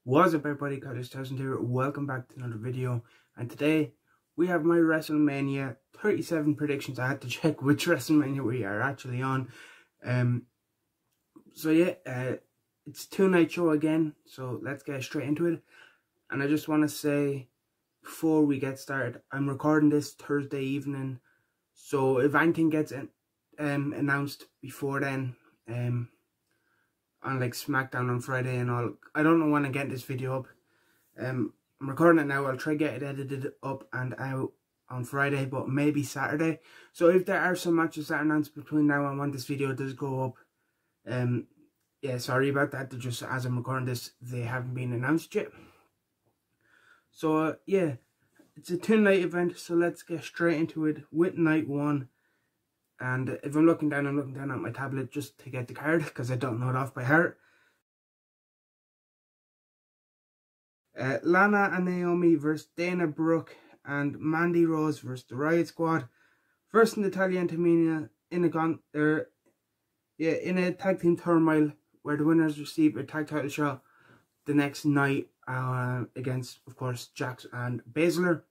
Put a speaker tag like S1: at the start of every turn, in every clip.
S1: What's up everybody, College1000 here, welcome back to another video. And today we have my WrestleMania 37 predictions. I had to check which WrestleMania we are actually on. It's a 2-night show again, so let's get straight into it. And I just want to say, before we get started, I'm recording this Thursday evening, so if anything gets announced before then, on like SmackDown on Friday and all, I don't know when I'm getting this video up. I'm recording it now. I'll try to get it edited up and out on Friday, but maybe Saturday. So if there are some matches that are announced between now and when this video does go up, yeah, sorry about that. They're just, as I'm recording this, they haven't been announced yet. So yeah, it's a 2-night event, so let's get straight into it with night 1. And if I'm looking down at my tablet just to get the card, because I don't know it off by heart. Lana and Naomi versus Dana Brooke and Mandy Rose versus the Riott Squad. First Natalia and Tamina in a tag team turmoil where the winners receive a tag title shot the next night against, of course, Jax and Baszler.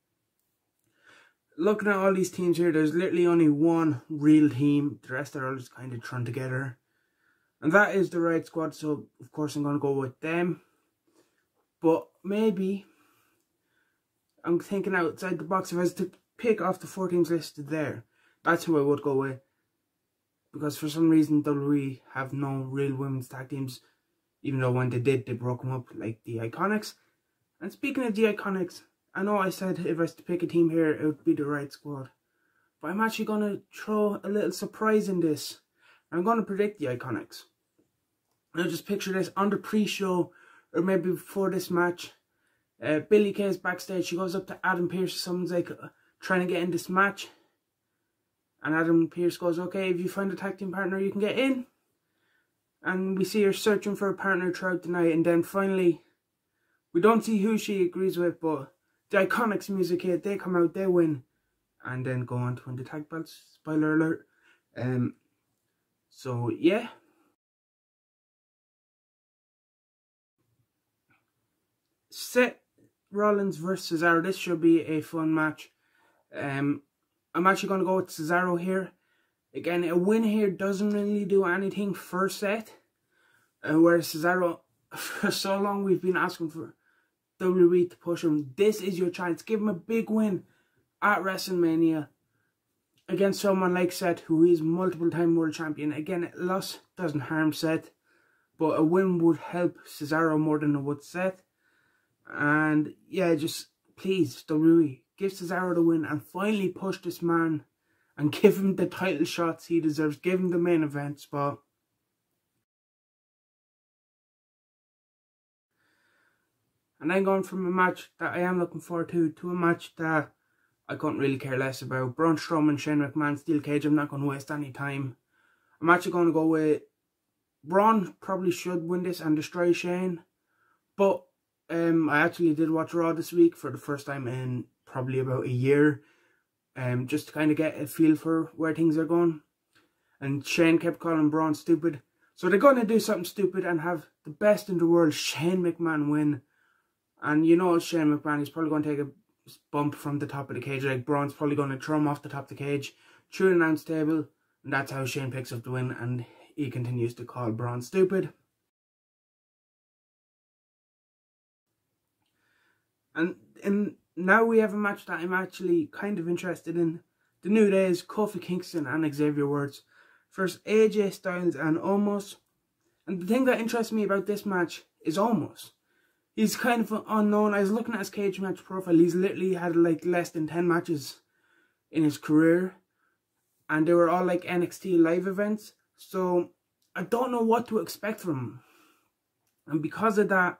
S1: Looking at all these teams here, there's literally only one real team. The rest are all just kind of thrown together. And that is the Riott Squad, so of course I'm going to go with them. But maybe, I'm thinking outside the box. If I was to pick off the 4 teams listed there, that's who I would go with. Because for some reason WWE have no real women's tag teams. Even though when they did, they broke them up like the Iconics. And speaking of the Iconics, I know I said if I was to pick a team here, it would be the Riott Squad. But I'm actually going to throw a little surprise in this. I'm going to predict the Iconics. Now just picture this on the pre-show, or maybe before this match. Billie Kay is backstage. She goes up to Adam Pearce. Someone's like trying to get in this match. And Adam Pearce goes, okay, if you find a tag team partner, you can get in. And we see her searching for a partner throughout the night. And then finally, we don't see who she agrees with, but the Iconics music hit, they come out, they win, and then go on to win the tag belts. Spoiler alert. So yeah. Seth Rollins versus Cesaro. This should be a fun match. I'm actually going to go with Cesaro here. Again, a win here doesn't really do anything for Seth. Whereas Cesaro, for so long we've been asking for WWE to push him. This is your chance. Give him a big win at WrestleMania against someone like Seth, who is multiple-time world champion. Again, a loss doesn't harm Seth, but a win would help Cesaro more than it would Seth. And yeah, just please, WWE, give Cesaro the win and finally push this man and give him the title shots he deserves. Give him the main event spot. And then going from a match that I am looking forward to a match that I couldn't really care less about. Braun Strowman, Shane McMahon, Steel Cage. I'm not going to waste any time. I'm actually going to go with Braun. Probably should win this and destroy Shane. But I actually did watch Raw this week for the first time in probably about a year. Just to kind of get a feel for where things are going. And Shane kept calling Braun stupid. So they're going to do something stupid and have the best in the world, Shane McMahon, win. And you know Shane McMahon, he's probably going to take a bump from the top of the cage. Like Braun's probably going to throw him off the top of the cage, through an announce table. And that's how Shane picks up the win. And he continues to call Braun stupid. And now we have a match that I'm actually kind of interested in. The New Days, Kofi Kingston and Xavier Woods versus AJ Styles and Omos. And the thing that interests me about this match is Omos. He's kind of unknown. I was looking at his cage match profile. He's literally had like less than 10 matches in his career. And they were all like NXT live events. So I don't know what to expect from him. And because of that,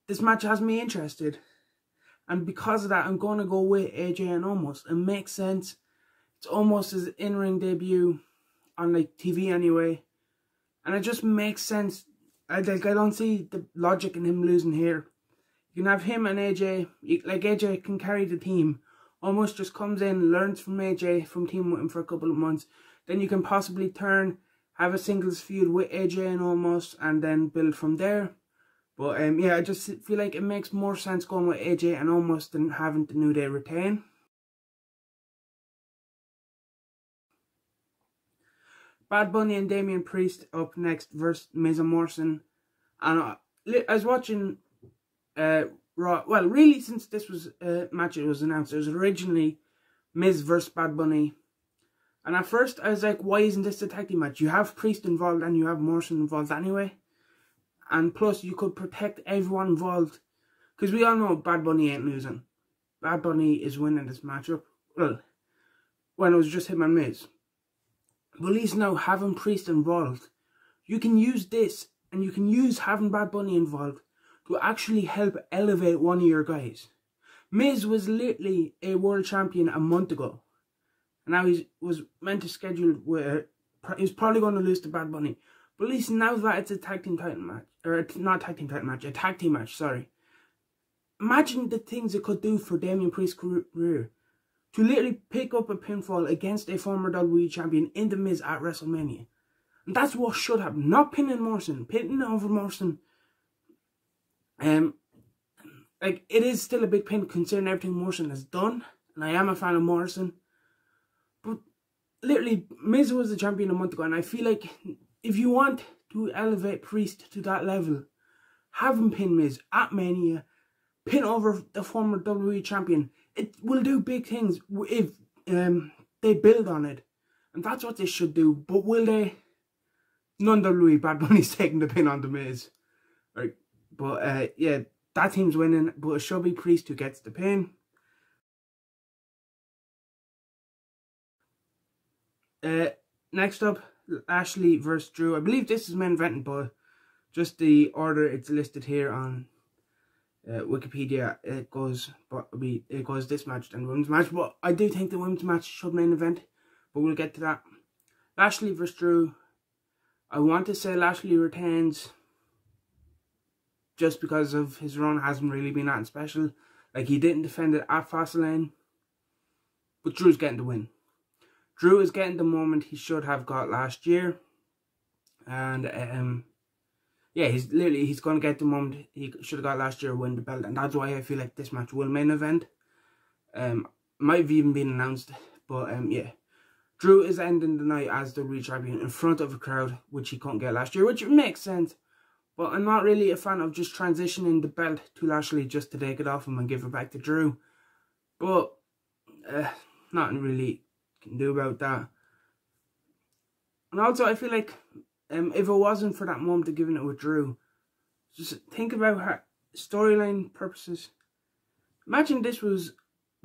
S1: this match has me interested. And because of that, I'm going to go with AJ and Omos. It makes sense. It's Omos' his in-ring debut on like TV anyway. And it just makes sense. I don't see the logic in him losing here. You can have him and AJ. Like AJ can carry the team. Omos just comes in, learns from AJ, from teaming with him for a couple of months. Then you can possibly have a singles feud with AJ and Omos and then build from there. But yeah, I just feel like it makes more sense going with AJ and Omos than having the New Day retain. Bad Bunny and Damian Priest up next versus Miz and Morrison. And I was watching Raw. Well, really, since this was a match it was announced, it was originally Miz versus Bad Bunny. And at first I was like, why isn't this a tag team match? You have Priest involved and you have Morrison involved anyway. And plus you could protect everyone involved. Because we all know Bad Bunny ain't losing. Bad Bunny is winning this matchup. Well, when it was just him and Miz. But at least now having Priest involved, you can use this and you can use having Bad Bunny involved to actually help elevate one of your guys. Miz was literally a world champion a month ago. And now he was meant to schedule where he's probably going to lose to Bad Bunny. But at least now that it's a tag team title match, or not tag team title match, a tag team match, sorry. Imagine the things it could do for Damian Priest's career. To literally pick up a pinfall against a former WWE champion in The Miz at WrestleMania. And that's what should happen. Not pinning Morrison. Pinning over Morrison. Like, it is still a big pin considering everything Morrison has done. And I am a fan of Morrison. But literally, Miz was the champion a month ago, and I feel like if you want to elevate Priest to that level, have him pin Miz at Mania, pin over the former WWE champion. It will do big things if they build on it, and that's what they should do. But will they? Non-WWE, Bad Bunny's taking the pin on the Miz, right? But yeah, that team's winning, but it should be Priest who gets the pin. Next up, Lashley versus Drew. I believe this is main eventing, but just the order it's listed here on Wikipedia, it goes this match and women's match. But I do think the women's match should main event, but we'll get to that. Lashley versus Drew. I want to say Lashley retains, just because of his run hasn't really been that special. Like, he didn't defend it at Fastlane, but Drew's getting the win. Drew is getting the moment he should have got last year. And, yeah, he's going to get the moment he should have got last year, win the belt. And that's why I feel like this match will main event. Might have even been announced. But, yeah. Drew is ending the night as the WWE champion in front of a crowd, which he couldn't get last year, which makes sense. But I'm not really a fan of just transitioning the belt to Lashley just to take it off him and give it back to Drew. But, nothing really can do about that. And also, I feel like if it wasn't for that moment of giving it with Drew, just think about how storyline purposes. Imagine this was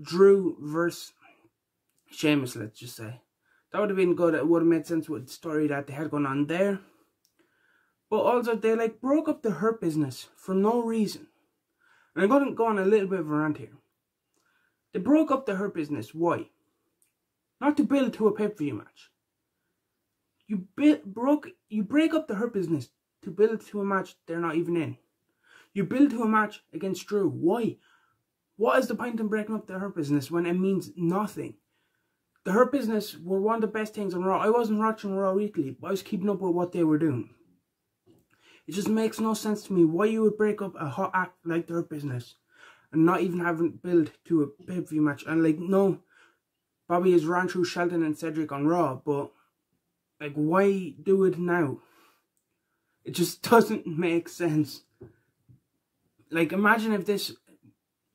S1: Drew versus Sheamus, let's just say. That would have been good. It would have made sense with the story that they had going on there. But also, they like broke up the Hurt Business for no reason. And I'm going to go on a little bit of a rant here. They broke up the Hurt Business. Why? Not to build to a pay-per-view match. You break up the Hurt Business to build to a match they're not even in. You build to a match against Drew. Why? What is the point in breaking up the Hurt Business when it means nothing? The Hurt Business were one of the best things on Raw. I wasn't watching Raw weekly, but I was keeping up with what they were doing. It just makes no sense to me why you would break up a hot act like the Hurt Business and not even have it build to a pay-per-view match. And like, no, Bobby has ran through Shelton and Cedric on Raw, but like, why do it now? It just doesn't make sense. Like, imagine if this,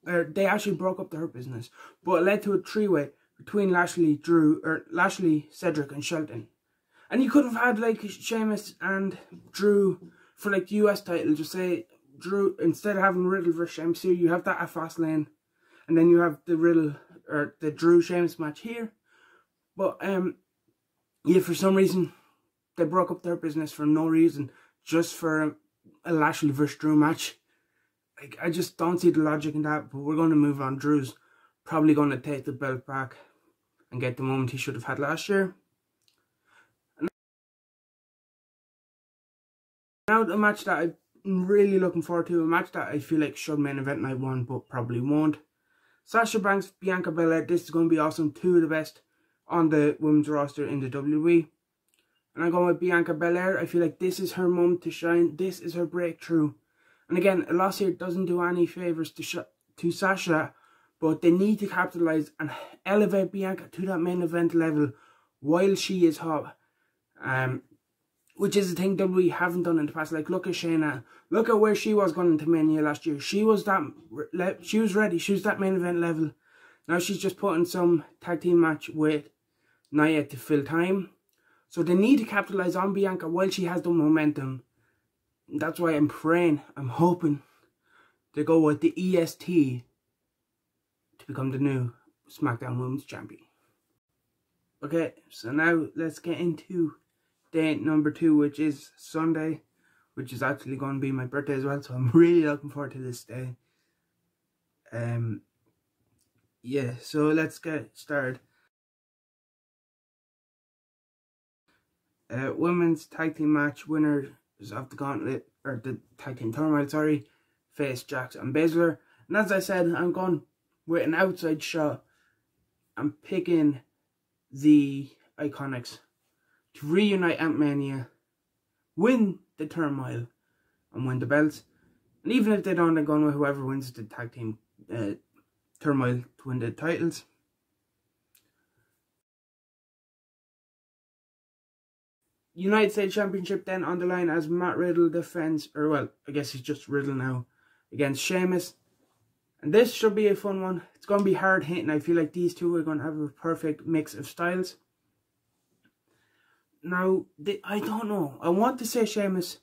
S1: they actually broke up the Hurt Business, but it led to a three-way between Lashley, Drew, or Lashley, Cedric, and Shelton. And you could have had like Sheamus and Drew for like the US title. Just say Drew, instead of having Riddle versus Sheamus here, you have that at Fastlane, and then you have the Riddle or the Drew Sheamus match here. But yeah, for some reason they broke up their business for no reason, just for a Lashley versus Drew match. Like, I just don't see the logic in that. But we're going to move on. Drew's probably going to take the belt back and get the moment he should have had last year. And now the match that I'm really looking forward to, a match that I feel like should main event night one, but probably won't. Sasha Banks, Bianca Belair. This is going to be awesome. Two of the best on the women's roster in the WWE. And I'm going with Bianca Belair. I feel like this is her moment to shine. This is her breakthrough. And again, a loss here doesn't do any favours to Sasha, but they need to capitalise and elevate Bianca to that main event level while she is hot. Which is a thing that we haven't done in the past. Like, look at Shayna. Look at where she was going into Mania last year. She was ready. She was that main event level. Now she's just putting some tag team match with Nia to fill time. So they need to capitalise on Bianca while she has the momentum. That's why I'm praying, I'm hoping to go with the EST to become the new SmackDown Women's Champion. Okay, so now let's get into day number 2, which is Sunday, which is actually going to be my birthday as well, so I'm really looking forward to this day. Yeah, so let's get started. Women's tag team match, winners of the gauntlet, or the tag team tournament, sorry, face Jax and Baszler. And as I said, I'm going with an outside shot. I'm picking the Iconics to reunite at Mania, win the turmoil, and win the belts. And even if they don't, I'm going with whoever wins the tag team turmoil to win the titles. United States Championship then on the line as Matt Riddle defends, or well, I guess he's just Riddle now, against Sheamus. And this should be a fun one. It's going to be hard hitting. I feel like these two are going to have a perfect mix of styles. Now, I don't know. I want to say Sheamus.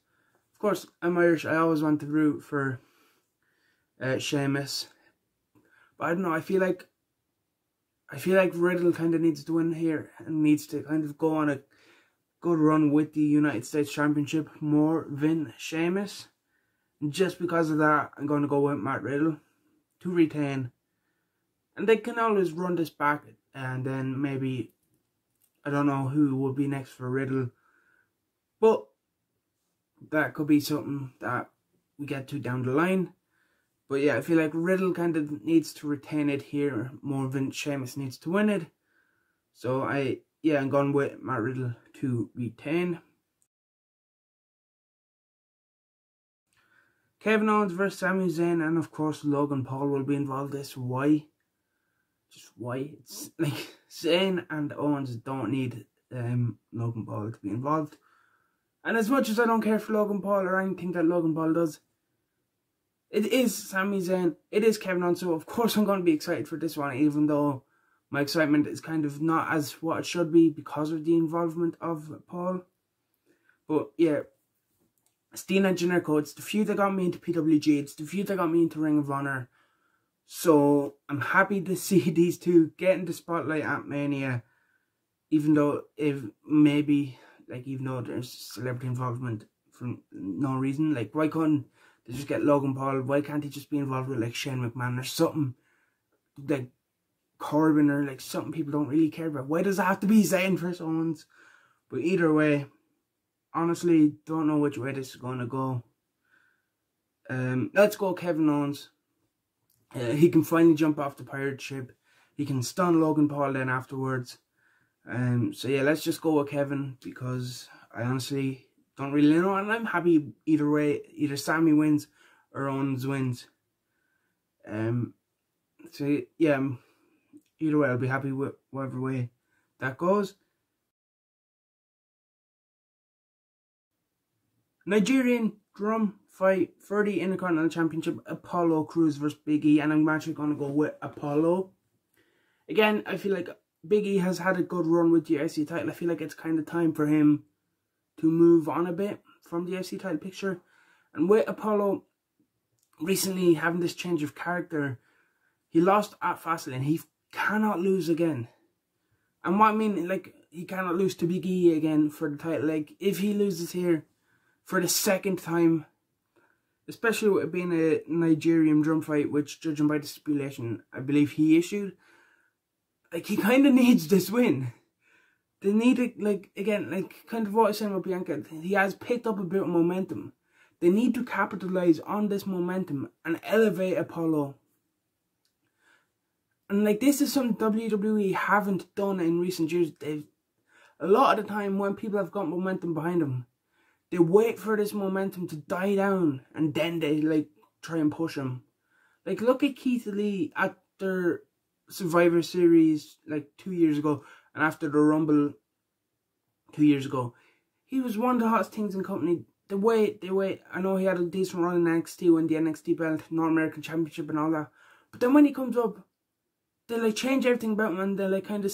S1: Of course, I'm Irish. I always want to root for Sheamus. But I don't know. I feel like Riddle kind of needs to win here and needs to kind of go on a good run with the United States Championship more than Sheamus. And just because of that, I'm going to go with Matt Riddle to retain. And they can always run this back and then maybe, I don't know who will be next for Riddle. But that could be something that we get to down the line. But yeah, I feel like Riddle kind of needs to retain it here more than Sheamus needs to win it. So I'm going with Matt Riddle to retain. Kevin Owens versus Sami Zayn, and of course Logan Paul will be involved. This why? Just why? It's like Zayn and Owens don't need Logan Paul to be involved. And as much as I don't care for Logan Paul or anything that Logan Paul does, it is Sami Zayn, it is Kevin Owens, so of course I'm going to be excited for this one, even though my excitement is kind of not as what it should be because of the involvement of Paul. But yeah, Steen and Jericho, it's the feud that got me into PWG, it's the feud that got me into Ring of Honor. So I'm happy to see these two get in the spotlight at Mania, even though even though there's celebrity involvement for no reason. Like, why couldn't they just get Logan Paul? Why can't he just be involved with like Shane McMahon or something? Like Corbin or like something people don't really care about. Why does it have to be Zayn versus Owens? But either way, honestly, don't know which way this is going to go. Let's go Kevin Owens. He can finally jump off the pirate ship. He can stun Logan Paul then afterwards. So yeah, let's just go with Kevin because I honestly don't really know. And I'm happy either way. Either Sami wins or Owens wins. So yeah, either way I'll be happy with whatever way that goes. Nigerian drum fight for the Intercontinental Championship, Apollo Crews versus Big E, and I'm actually going to go with Apollo. Again, I feel like Big E has had a good run with the IC title. I feel like it's kind of time for him to move on a bit from the IC title picture. And with Apollo recently having this change of character, he lost at Fastlane. He cannot lose again. And what I mean, like, he cannot lose to Big E again for the title. Like, if he loses here for the second time, especially with it being a Nigerian drum fight, which, judging by the stipulation, I believe he issued, like, he kind of needs this win. They need it, like, again, like, kind of what I was saying with Bianca, he has picked up a bit of momentum. They need to capitalize on this momentum and elevate Apollo. And, like, this is something WWE haven't done in recent years. A lot of the time when people have got momentum behind them, They wait for this momentum to die down, and then they like try and push him. Like, look at Keith Lee after Survivor Series like 2 years ago, and after the Rumble 2 years ago. He was one of the hottest things in company. They wait. I know he had a decent run in NXT, win the NXT belt, North American Championship and all that. But then when he comes up, they like change everything about him, and they like kind of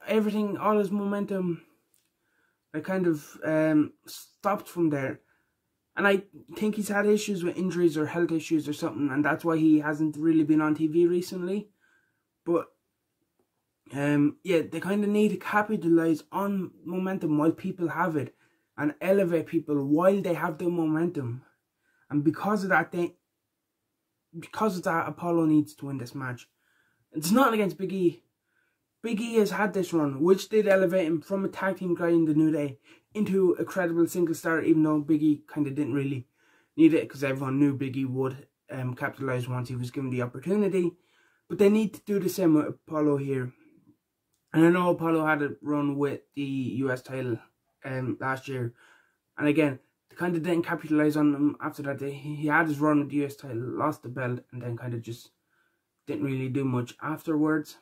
S1: everything, all his momentum, like kind of stopped from there. And I think he's had issues with injuries or health issues or something, and that's why he hasn't really been on TV recently. But yeah, they kind of need to capitalize on momentum while people have it, and elevate people while they have the momentum. And because of that, Apollo needs to win this match. It's not against Big E. Big E has had this run, which did elevate him from a tag team guy in the New Day into a credible single star, even though Big E kind of didn't really need it, because everyone knew Big E would capitalize once he was given the opportunity. But they need to do the same with Apollo here. And I know Apollo had a run with the US title last year, and again, they kind of didn't capitalize on him after that. He had his run with the US title, lost the belt, and then kind of just didn't really do much afterwards,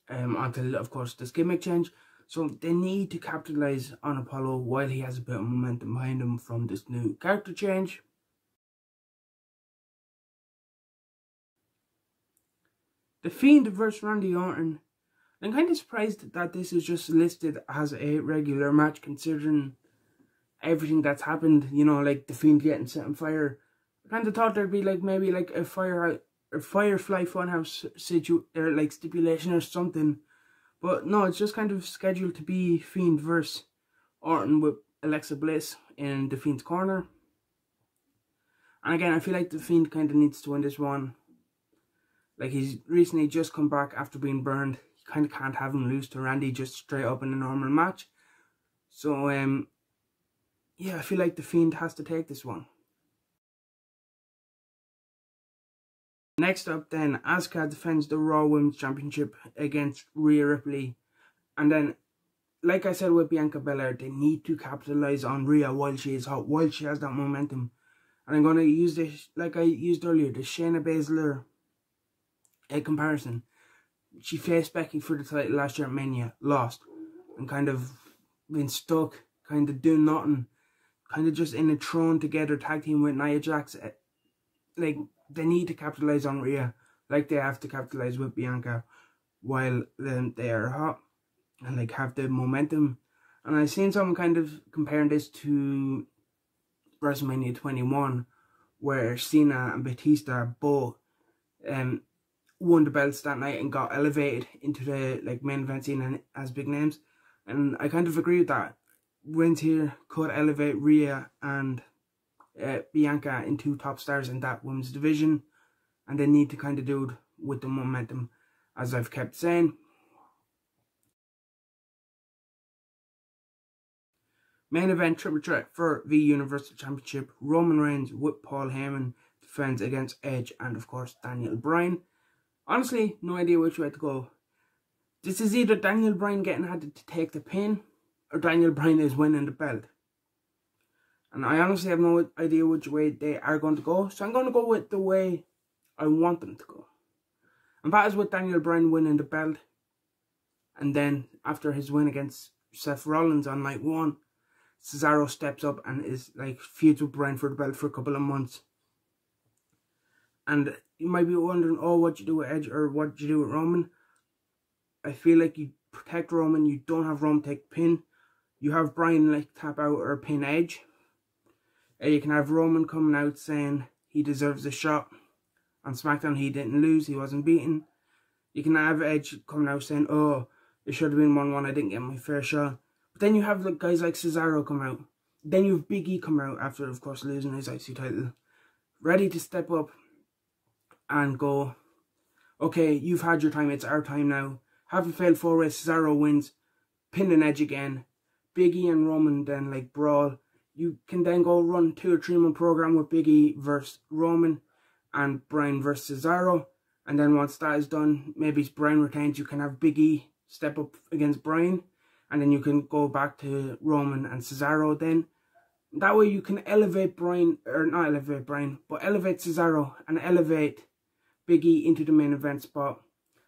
S1: until of course this gimmick change. So they need to capitalize on Apollo while he has a bit of momentum behind him from this new character change. The Fiend versus Randy Orton. I'm kind of surprised that this is just listed as a regular match, considering everything that's happened, you know, like the Fiend getting set on fire. I kind of thought there'd be like maybe like a Firefly Funhouse stipulation or something. But no, it's just kind of scheduled to be Fiend versus Orton with Alexa Bliss in the Fiend's corner. And again, I feel like the Fiend kind of needs to win this one. Like, he's recently just come back after being burned. You kind of can't have him lose to Randy just straight up in a normal match. So, yeah, I feel like the Fiend has to take this one. Next up then, Asuka defends the Raw Women's Championship against Rhea Ripley. And then, like I said with Bianca Belair, they need to capitalize on Rhea while she is hot, while she has that momentum. And I'm going to use this, like I used earlier, the Shayna Baszler comparison. She faced Becky for the title last year at Mania, lost, and kind of been stuck, kind of doing nothing, kind of just in a thrown together tag team with Nia Jax. Like, they need to capitalize on Rhea, like they have to capitalize with Bianca, while they are hot and like have the momentum. And I've seen someone kind of comparing this to WrestleMania 21, where Cena and Batista both won the belts that night and got elevated into the like main event scene as big names. And I kind of agree with that. Wins here could elevate Rhea and Bianca into top stars in that women's division, and they need to kind of do it with the momentum, as I've kept saying. Main event triple threat for the Universal Championship. Roman Reigns with Paul Heyman defends against Edge and of course Daniel Bryan. Honestly, no idea which way to go. This is either Daniel Bryan getting had to take the pin, or Daniel Bryan is winning the belt. And I honestly have no idea which way they are going to go. So I'm going to go with the way I want them to go. And that is with Daniel Bryan winning the belt. And then after his win against Seth Rollins on night 1, Cesaro steps up and is like feuds with Bryan for the belt for a couple of months. And you might be wondering, oh, what you do with Edge or what you do with Roman. I feel like you protect Roman. You don't have Roman take pin. You have Bryan like tap out or pin Edge. You can have Roman coming out saying he deserves a shot. On SmackDown, he didn't lose. He wasn't beaten. You can have Edge coming out saying, oh, it should have been 1-1. I didn't get my fair shot. But then you have like guys like Cesaro come out. Then you have Big E come out after, of course, losing his IC title. Ready to step up and go, okay, you've had your time. It's our time now. Have a failed 4-way. Cesaro wins. Pin an Edge again. Big E and Roman then like brawl. You can then go run 2 or 3 month program with Big E versus Roman and Bryan versus Cesaro. And then once that is done, maybe Bryan retains, you can have Big E step up against Bryan. And then you can go back to Roman and Cesaro then. That way you can elevate Brian, or not elevate Brian, but elevate Cesaro and elevate Big E into the main event spot.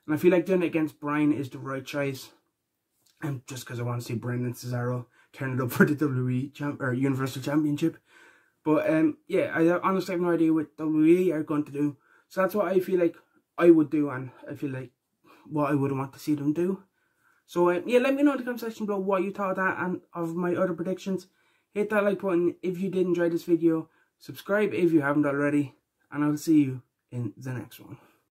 S1: And I feel like doing it against Brian is the right choice. And just because I want to see Brian and Cesaro turn it up for the WWE Universal Championship. But yeah, I honestly have no idea what WWE are going to do. So that's what I feel like I would do, and I feel like what I would want to see them do. So yeah, let me know in the comment section below what you thought of that and of my other predictions. Hit that like button if you did enjoy this video. Subscribe if you haven't already. And I'll see you in the next one.